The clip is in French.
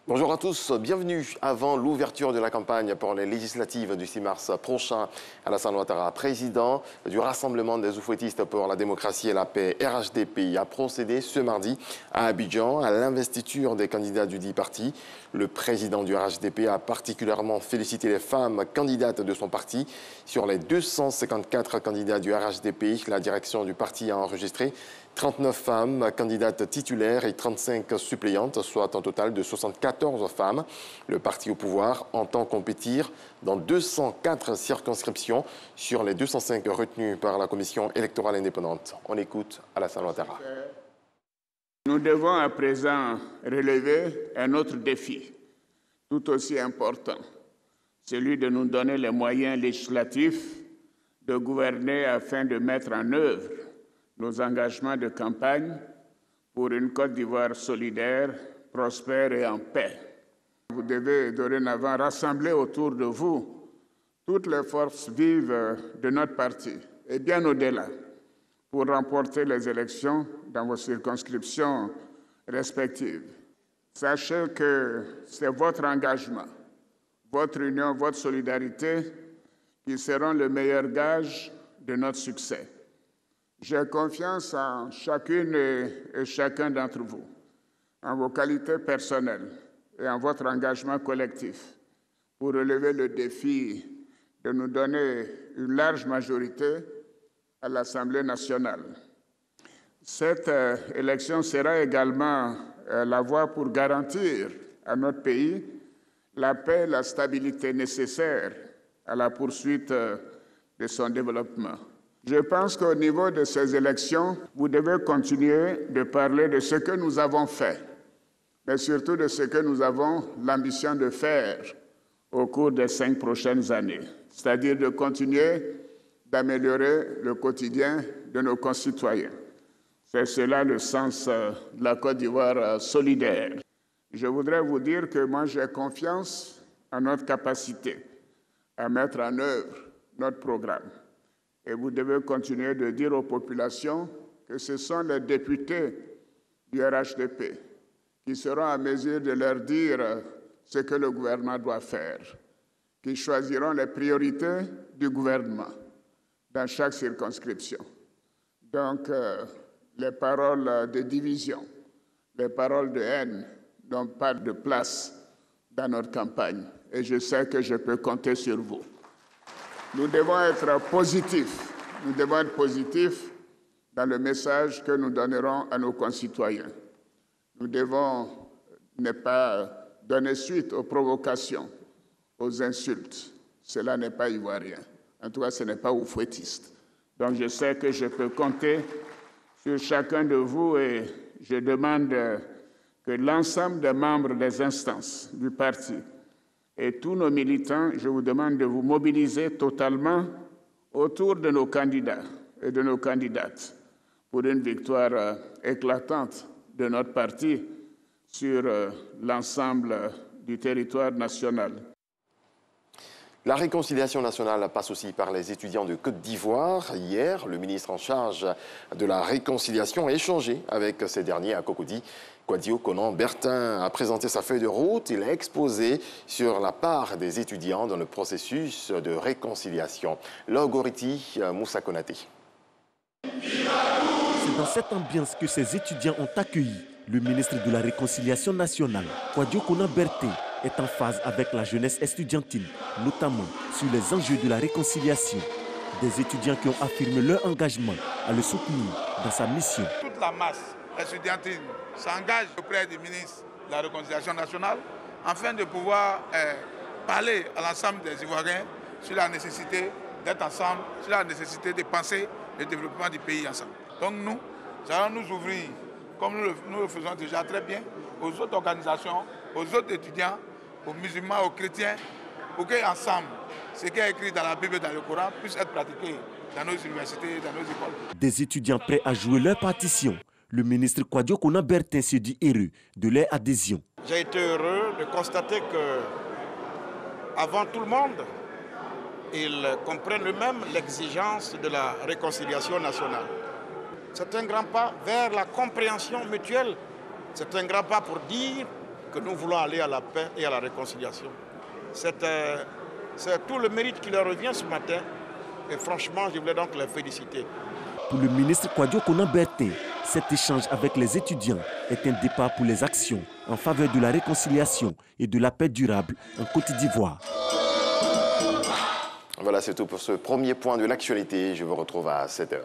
Bonjour à tous, bienvenue avant l'ouverture de la campagne pour les législatives du 6 mars prochain. Alassane Ouattara, président du Rassemblement des oufouettistes pour la démocratie et la paix, RHDP, a procédé ce mardi à Abidjan à l'investiture des candidats du dit parti. Le président du RHDP a particulièrement félicité les femmes candidates de son parti. Sur les 254 candidats du RHDP, la direction du parti a enregistré 39 femmes candidates titulaires et 35 suppléantes, soit un total de 74 femmes. Le parti au pouvoir entend compétir dans 204 circonscriptions sur les 205 retenues par la commission électorale indépendante. On écoute Alassane Ouattara. Nous devons à présent relever un autre défi, tout aussi important, celui de nous donner les moyens législatifs de gouverner afin de mettre en œuvre nos engagements de campagne pour une Côte d'Ivoire solidaire, prospère et en paix. Vous devez dorénavant rassembler autour de vous toutes les forces vives de notre parti et bien au-delà pour remporter les élections dans vos circonscriptions respectives. Sachez que c'est votre engagement, votre union, votre solidarité qui seront le meilleur gage de notre succès. J'ai confiance en chacune et chacun d'entre vous, en vos qualités personnelles et en votre engagement collectif pour relever le défi de nous donner une large majorité à l'Assemblée nationale. Cette élection sera également la voie pour garantir à notre pays la paix et la stabilité nécessaires à la poursuite de son développement. Je pense qu'au niveau de ces élections, vous devez continuer de parler de ce que nous avons fait, mais surtout de ce que nous avons l'ambition de faire au cours des 5 prochaines années, c'est-à-dire de continuer d'améliorer le quotidien de nos concitoyens. C'est cela le sens de la Côte d'Ivoire solidaire. Je voudrais vous dire que moi j'ai confiance en notre capacité à mettre en œuvre notre programme. Et vous devez continuer de dire aux populations que ce sont les députés du RHDP qui seront à mesure de leur dire ce que le gouvernement doit faire, qui choisiront les priorités du gouvernement dans chaque circonscription. Donc, les paroles de division, les paroles de haine n'ont pas de place dans notre campagne. Et je sais que je peux compter sur vous. Nous devons être positifs. Nous devons être positifs dans le message que nous donnerons à nos concitoyens. Nous devons ne pas donner suite aux provocations, aux insultes. Cela n'est pas ivoirien. En tout cas, ce n'est pas oufouettiste. Donc, je sais que je peux compter sur chacun de vous et je demande que l'ensemble des membres des instances du parti et tous nos militants, je vous demande de vous mobiliser totalement autour de nos candidats et de nos candidates pour une victoire éclatante de notre parti sur l'ensemble du territoire national. La réconciliation nationale passe aussi par les étudiants de Côte d'Ivoire. Hier, le ministre en charge de la réconciliation a échangé avec ces derniers à Cocody. Kouadio Konan-Bertin a présenté sa feuille de route. Il a exposé sur la part des étudiants dans le processus de réconciliation. Logoriti Moussa Konaté. C'est dans cette ambiance que ces étudiants ont accueilli le ministre de la Réconciliation nationale. Kouadio Konan-Bertin est en phase avec la jeunesse estudiantine, notamment sur les enjeux de la réconciliation. Des étudiants qui ont affirmé leur engagement à le soutenir dans sa mission. Toute la masse estudiantine s'engage auprès du ministre de la Réconciliation nationale afin de pouvoir parler à l'ensemble des Ivoiriens sur la nécessité d'être ensemble, sur la nécessité de penser le développement du pays ensemble. Donc nous allons nous ouvrir, comme nous le faisons déjà très bien, aux autres organisations, aux autres étudiants, aux musulmans, aux chrétiens, pour qu'ensemble, ce qui est écrit dans la Bible et dans le Coran puisse être pratiqué dans nos universités, dans nos écoles. Des étudiants prêts à jouer leur partition. Le ministre Kouadio Konan-Bertin se dit heureux de leur adhésion. J'ai été heureux de constater que, avant tout le monde, ils comprennent eux-mêmes l'exigence de la réconciliation nationale. C'est un grand pas vers la compréhension mutuelle. C'est un grand pas pour dire que nous voulons aller à la paix et à la réconciliation. C'est tout le mérite qui leur revient ce matin et franchement, je voulais donc les féliciter. Pour le ministre Kouadio Konan Berté, cet échange avec les étudiants est un départ pour les actions en faveur de la réconciliation et de la paix durable en Côte d'Ivoire. Voilà, c'est tout pour ce premier point de l'actualité. Je vous retrouve à 7h.